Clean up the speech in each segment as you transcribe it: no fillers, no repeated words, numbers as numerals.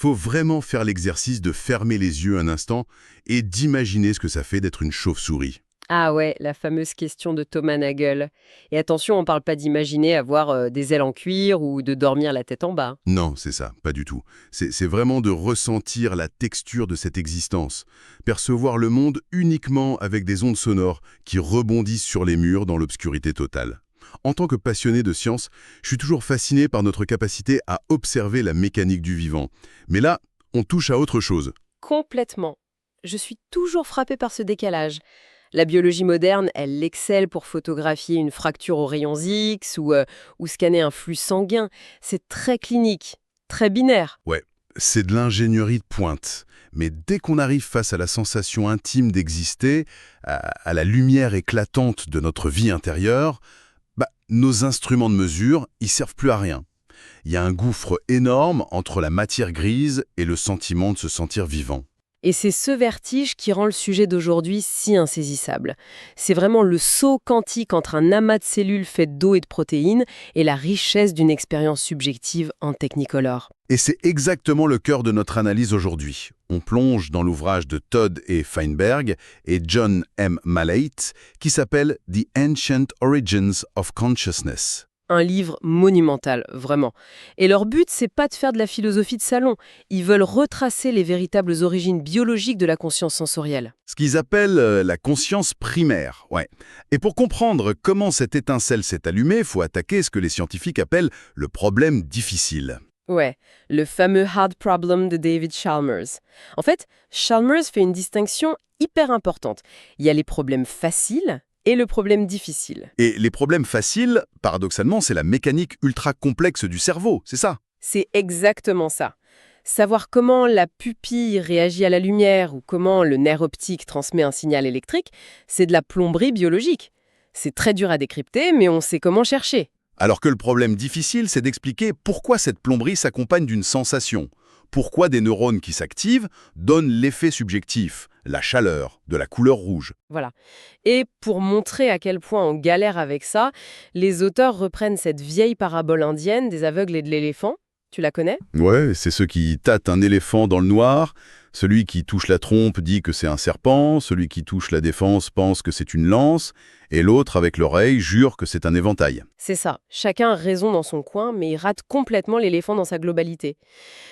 Faut vraiment faire l'exercice de fermer les yeux un instant et d'imaginer ce que ça fait d'être une chauve-souris. Ah ouais, la fameuse question de Thomas Nagel. Et attention, on parle pas d'imaginer avoir des ailes en cuir ou de dormir la tête en bas. Non, c'est ça, pas du tout. C'est vraiment de ressentir la texture de cette existence. Percevoir le monde uniquement avec des ondes sonores qui rebondissent sur les murs dans l'obscurité totale. En tant que passionné de science, je suis toujours fasciné par notre capacité à observer la mécanique du vivant. Mais là, on touche à autre chose. Complètement. Je suis toujours frappée par ce décalage. La biologie moderne, elle excelle pour photographier une fracture aux rayons X ou scanner un flux sanguin. C'est très clinique, très binaire. Ouais, c'est de l'ingénierie de pointe. Mais dès qu'on arrive face à la sensation intime d'exister, à la lumière éclatante de notre vie intérieure, nos instruments de mesure, ils servent plus à rien. Il y a un gouffre énorme entre la matière grise et le sentiment de se sentir vivant. Et c'est ce vertige qui rend le sujet d'aujourd'hui si insaisissable. C'est vraiment le saut quantique entre un amas de cellules faites d'eau et de protéines et la richesse d'une expérience subjective en Technicolor. Et c'est exactement le cœur de notre analyse aujourd'hui. On plonge dans l'ouvrage de Todd et Feinberg et John M. Malate qui s'appelle The Ancient Origins of Consciousness. Un livre monumental, vraiment. Et leur but, c'est pas de faire de la philosophie de salon. Ils veulent retracer les véritables origines biologiques de la conscience sensorielle. Ce qu'ils appellent la conscience primaire, ouais. Et pour comprendre comment cette étincelle s'est allumée, il faut attaquer ce que les scientifiques appellent le problème difficile. Ouais, le fameux hard problem de David Chalmers. En fait, Chalmers fait une distinction hyper importante. Il y a les problèmes faciles et le problème difficile. Et les problèmes faciles, paradoxalement, c'est la mécanique ultra complexe du cerveau, c'est ça? C'est exactement ça. Savoir comment la pupille réagit à la lumière ou comment le nerf optique transmet un signal électrique, c'est de la plomberie biologique. C'est très dur à décrypter, mais on sait comment chercher. Alors que le problème difficile, c'est d'expliquer pourquoi cette plomberie s'accompagne d'une sensation. Pourquoi des neurones qui s'activent donnent l'effet subjectif, la chaleur, de la couleur rouge. Voilà. Et pour montrer à quel point on galère avec ça, les auteurs reprennent cette vieille parabole indienne des aveugles et de l'éléphant. Tu la connais? Ouais, c'est ceux qui tâtent un éléphant dans le noir. Celui qui touche la trompe dit que c'est un serpent, celui qui touche la défense pense que c'est une lance, et l'autre, avec l'oreille, jure que c'est un éventail. C'est ça. Chacun a raison dans son coin, mais il rate complètement l'éléphant dans sa globalité.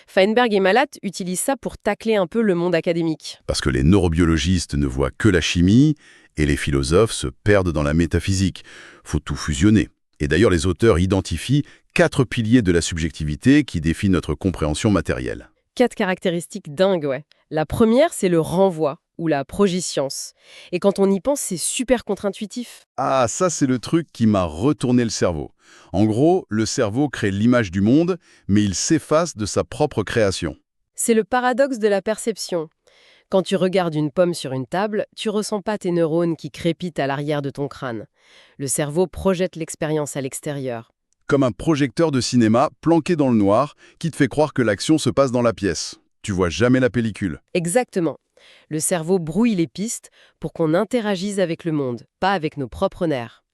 Feinberg et Malate utilisent ça pour tacler un peu le monde académique. Parce que les neurobiologistes ne voient que la chimie, et les philosophes se perdent dans la métaphysique. Faut tout fusionner. Et d'ailleurs, les auteurs identifient 4 piliers de la subjectivité qui définissent notre compréhension matérielle. 4 caractéristiques dingues, ouais. La première, c'est le renvoi, ou la progiscience. Et quand on y pense, c'est super contre-intuitif. Ah, ça c'est le truc qui m'a retourné le cerveau. En gros, le cerveau crée l'image du monde, mais il s'efface de sa propre création. C'est le paradoxe de la perception. Quand tu regardes une pomme sur une table, tu ressens pas tes neurones qui crépitent à l'arrière de ton crâne. Le cerveau projette l'expérience à l'extérieur. Comme un projecteur de cinéma planqué dans le noir qui te fait croire que l'action se passe dans la pièce. Tu vois jamais la pellicule. Exactement. Le cerveau brouille les pistes pour qu'on interagisse avec le monde, pas avec nos propres nerfs.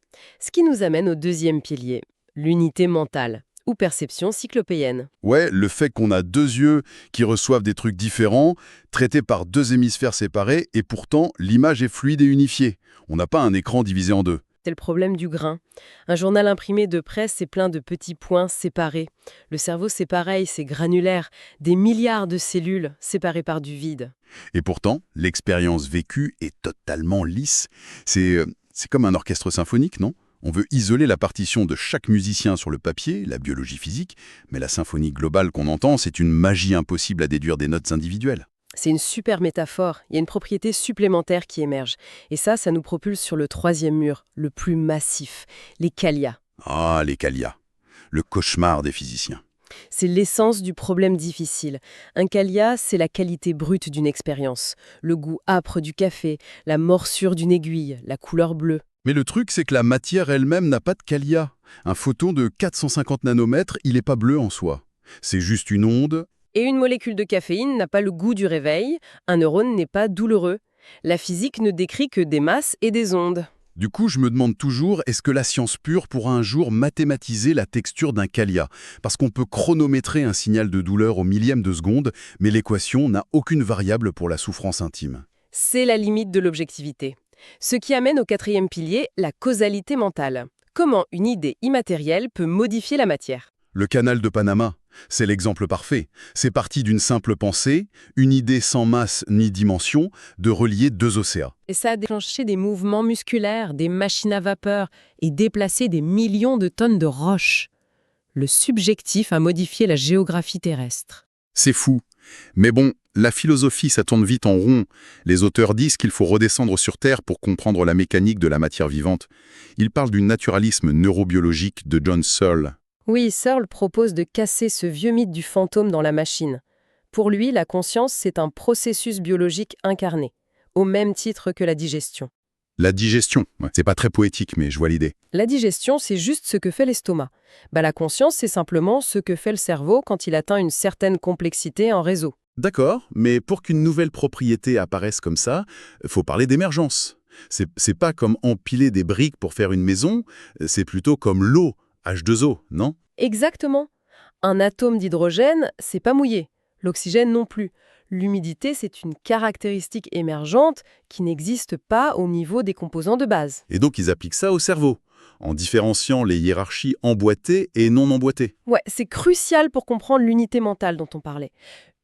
Ce qui nous amène au deuxième pilier, l'unité mentale, ou perception cyclopéenne. Ouais, le fait qu'on a 2 yeux qui reçoivent des trucs différents, traités par 2 hémisphères séparés, et pourtant l'image est fluide et unifiée. On n'a pas un écran divisé en 2. C'est le problème du grain. Un journal imprimé de presse, c'est plein de petits points séparés. Le cerveau, c'est pareil, c'est granulaire. Des milliards de cellules séparées par du vide. Et pourtant, l'expérience vécue est totalement lisse. C'est comme un orchestre symphonique, non? On veut isoler la partition de chaque musicien sur le papier, la biologie physique, mais la symphonie globale qu'on entend, c'est une magie impossible à déduire des notes individuelles. C'est une super métaphore. Il y a une propriété supplémentaire qui émerge. Et ça nous propulse sur le troisième mur, le plus massif, les qualia. Ah, les qualia, le cauchemar des physiciens. C'est l'essence du problème difficile. Un qualia, c'est la qualité brute d'une expérience. Le goût âpre du café, la morsure d'une aiguille, la couleur bleue. Mais le truc, c'est que la matière elle-même n'a pas de qualia. Un photon de 450 nanomètres, il n'est pas bleu en soi. C'est juste une onde. Et une molécule de caféine n'a pas le goût du réveil, un neurone n'est pas douloureux. La physique ne décrit que des masses et des ondes. Du coup, je me demande toujours, est-ce que la science pure pourra un jour mathématiser la texture d'un qualia? Parce qu'on peut chronométrer un signal de douleur au millième de seconde, mais l'équation n'a aucune variable pour la souffrance intime. C'est la limite de l'objectivité. Ce qui amène au quatrième pilier, la causalité mentale. Comment une idée immatérielle peut modifier la matière? Le canal de Panama, c'est l'exemple parfait. C'est parti d'une simple pensée, une idée sans masse ni dimension, de relier deux océans. Et ça a déclenché des mouvements musculaires, des machines à vapeur et déplacé des millions de tonnes de roches. Le subjectif a modifié la géographie terrestre. C'est fou. Mais bon, la philosophie, ça tourne vite en rond. Les auteurs disent qu'il faut redescendre sur Terre pour comprendre la mécanique de la matière vivante. Ils parlent du naturalisme neurobiologique de John Searle. Oui, Searle propose de casser ce vieux mythe du fantôme dans la machine. Pour lui, la conscience, c'est un processus biologique incarné, au même titre que la digestion. La digestion, ouais, c'est pas très poétique, mais je vois l'idée. La digestion, c'est juste ce que fait l'estomac. La conscience, c'est simplement ce que fait le cerveau quand il atteint une certaine complexité en réseau. D'accord, mais pour qu'une nouvelle propriété apparaisse comme ça, faut parler d'émergence. C'est pas comme empiler des briques pour faire une maison, c'est plutôt comme l'eau, H2O, non? Exactement. Un atome d'hydrogène, c'est pas mouillé. L'oxygène non plus. L'humidité, c'est une caractéristique émergente qui n'existe pas au niveau des composants de base. Et donc ils appliquent ça au cerveau, en différenciant les hiérarchies emboîtées et non emboîtées. Ouais, c'est crucial pour comprendre l'unité mentale dont on parlait.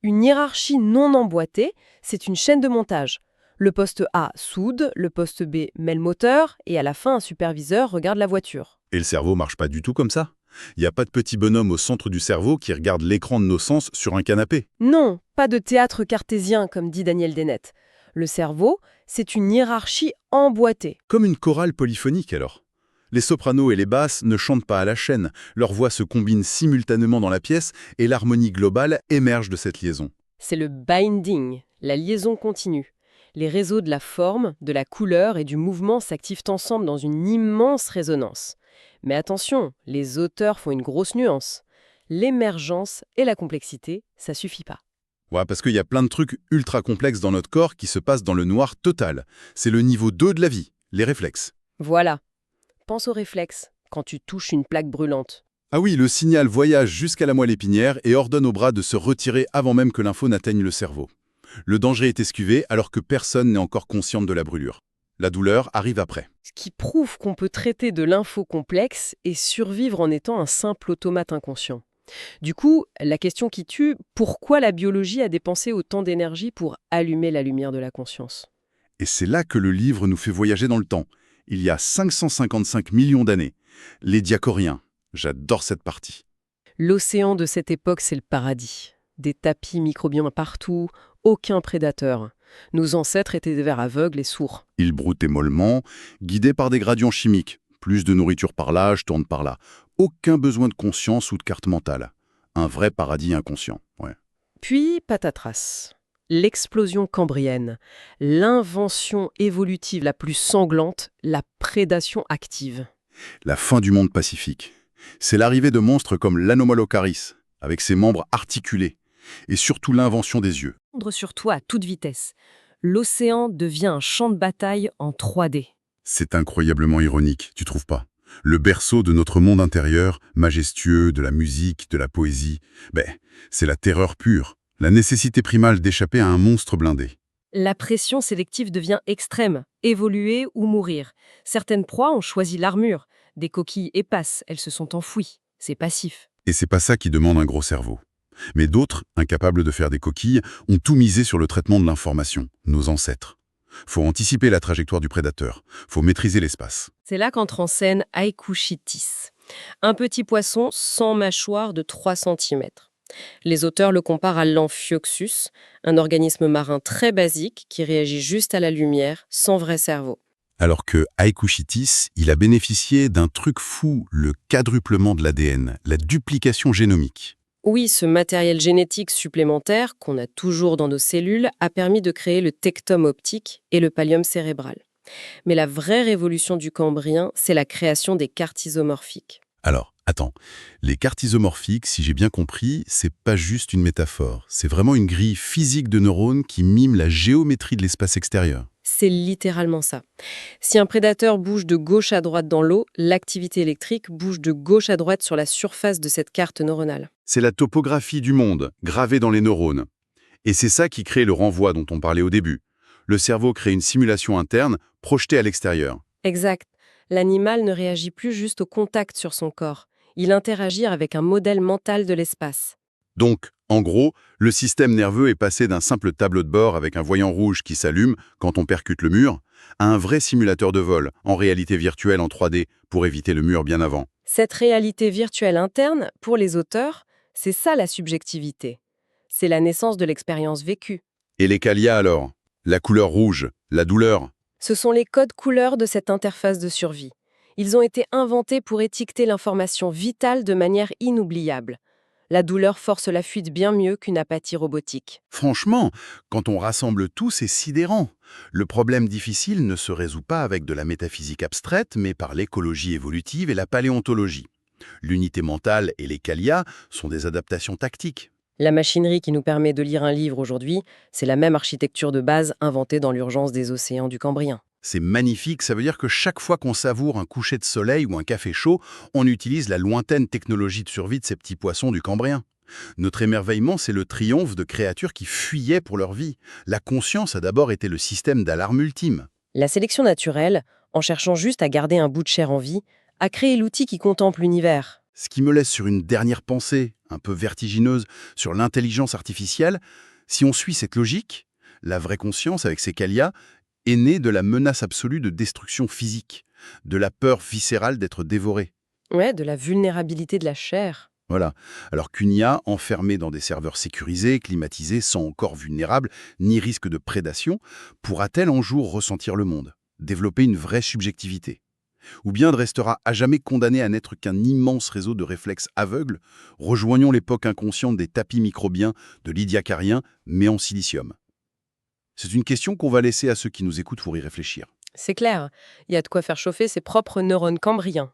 Une hiérarchie non emboîtée, c'est une chaîne de montage. Le poste A soude, le poste B met le moteur, et à la fin, un superviseur regarde la voiture. Et le cerveau marche pas du tout comme ça. Il n'y a pas de petit bonhomme au centre du cerveau qui regarde l'écran de nos sens sur un canapé. Non, pas de théâtre cartésien, comme dit Daniel Dennett. Le cerveau, c'est une hiérarchie emboîtée. Comme une chorale polyphonique alors. Les sopranos et les basses ne chantent pas à la chaîne, leurs voix se combinent simultanément dans la pièce et l'harmonie globale émerge de cette liaison. C'est le binding, la liaison continue. Les réseaux de la forme, de la couleur et du mouvement s'activent ensemble dans une immense résonance. Mais attention, les auteurs font une grosse nuance. L'émergence et la complexité, ça suffit pas. Ouais, parce qu'il y a plein de trucs ultra complexes dans notre corps qui se passent dans le noir total. C'est le niveau 2 de la vie, les réflexes. Voilà. Pense aux réflexes, quand tu touches une plaque brûlante. Ah oui, le signal voyage jusqu'à la moelle épinière et ordonne au bras de se retirer avant même que l'info n'atteigne le cerveau. Le danger est esquivé alors que personne n'est encore conscient de la brûlure. La douleur arrive après. Ce qui prouve qu'on peut traiter de l'info complexe et survivre en étant un simple automate inconscient. Du coup, la question qui tue, pourquoi la biologie a dépensé autant d'énergie pour allumer la lumière de la conscience? Et c'est là que le livre nous fait voyager dans le temps. Il y a 555 millions d'années. Les Diacoriens. J'adore cette partie. L'océan de cette époque, c'est le paradis. Des tapis microbiens partout, aucun prédateur. Nos ancêtres étaient des vers aveugles et sourds. Ils broutaient mollement, guidés par des gradients chimiques. Plus de nourriture par là, je tourne par là. Aucun besoin de conscience ou de carte mentale. Un vrai paradis inconscient, ouais. Puis, patatras. L'explosion cambrienne, l'invention évolutive la plus sanglante, la prédation active. La fin du monde pacifique. C'est l'arrivée de monstres comme l'Anomalocaris, avec ses membres articulés, et surtout l'invention des yeux. Sur toi à toute vitesse. L'océan devient un champ de bataille en 3D. C'est incroyablement ironique, tu trouves pas? Le berceau de notre monde intérieur, majestueux, de la musique, de la poésie, c'est la terreur pure, la nécessité primale d'échapper à un monstre blindé. La pression sélective devient extrême, évoluer ou mourir. Certaines proies ont choisi l'armure. Des coquilles épaisses, elles se sont enfouies. C'est passif. Et c'est pas ça qui demande un gros cerveau. Mais d'autres, incapables de faire des coquilles, ont tout misé sur le traitement de l'information, nos ancêtres. Faut anticiper la trajectoire du prédateur, faut maîtriser l'espace. C'est là qu'entre en scène Aikuchitis, un petit poisson sans mâchoire de 3 cm. Les auteurs le comparent à l'amphioxus, un organisme marin très basique qui réagit juste à la lumière, sans vrai cerveau. Alors que Aikuchitis, il a bénéficié d'un truc fou, le quadruplement de l'ADN, la duplication génomique. Oui, ce matériel génétique supplémentaire qu'on a toujours dans nos cellules a permis de créer le tectome optique et le pallium cérébral. Mais la vraie révolution du Cambrien, c'est la création des cartes isomorphiques. Alors, attends, les cartes isomorphiques, si j'ai bien compris, c'est pas juste une métaphore, c'est vraiment une grille physique de neurones qui mime la géométrie de l'espace extérieur. C'est littéralement ça. Si un prédateur bouge de gauche à droite dans l'eau, l'activité électrique bouge de gauche à droite sur la surface de cette carte neuronale. C'est la topographie du monde, gravée dans les neurones. Et c'est ça qui crée le renvoi dont on parlait au début. Le cerveau crée une simulation interne, projetée à l'extérieur. Exact. L'animal ne réagit plus juste au contact sur son corps. Il interagit avec un modèle mental de l'espace. Donc, en gros, le système nerveux est passé d'un simple tableau de bord avec un voyant rouge qui s'allume quand on percute le mur, à un vrai simulateur de vol, en réalité virtuelle en 3D, pour éviter le mur bien avant. Cette réalité virtuelle interne, pour les auteurs, c'est ça la subjectivité. C'est la naissance de l'expérience vécue. Et les qualia alors? La couleur rouge, la douleur? Ce sont les codes couleurs de cette interface de survie. Ils ont été inventés pour étiqueter l'information vitale de manière inoubliable. La douleur force la fuite bien mieux qu'une apathie robotique. Franchement, quand on rassemble tout, c'est sidérant. Le problème difficile ne se résout pas avec de la métaphysique abstraite, mais par l'écologie évolutive et la paléontologie. L'unité mentale et les qualia sont des adaptations tactiques. La machinerie qui nous permet de lire un livre aujourd'hui, c'est la même architecture de base inventée dans l'urgence des océans du Cambrien. C'est magnifique, ça veut dire que chaque fois qu'on savoure un coucher de soleil ou un café chaud, on utilise la lointaine technologie de survie de ces petits poissons du Cambrien. Notre émerveillement, c'est le triomphe de créatures qui fuyaient pour leur vie. La conscience a d'abord été le système d'alarme ultime. La sélection naturelle, en cherchant juste à garder un bout de chair en vie, a créé l'outil qui contemple l'univers. Ce qui me laisse sur une dernière pensée, un peu vertigineuse, sur l'intelligence artificielle. Si on suit cette logique, la vraie conscience avec ses qualia est née de la menace absolue de destruction physique, de la peur viscérale d'être dévorée. Ouais, de la vulnérabilité de la chair. Voilà. Alors qu'une IA enfermée dans des serveurs sécurisés, climatisés, sans corps vulnérable, ni risque de prédation, pourra-t-elle un jour ressentir le monde, développer une vraie subjectivité? Ou bien elle restera à jamais condamnée à n'être qu'un immense réseau de réflexes aveugles, rejoignant l'époque inconsciente des tapis microbiens de Lydia Carrien, mais en silicium? C'est une question qu'on va laisser à ceux qui nous écoutent pour y réfléchir. C'est clair, il y a de quoi faire chauffer ses propres neurones cambriens.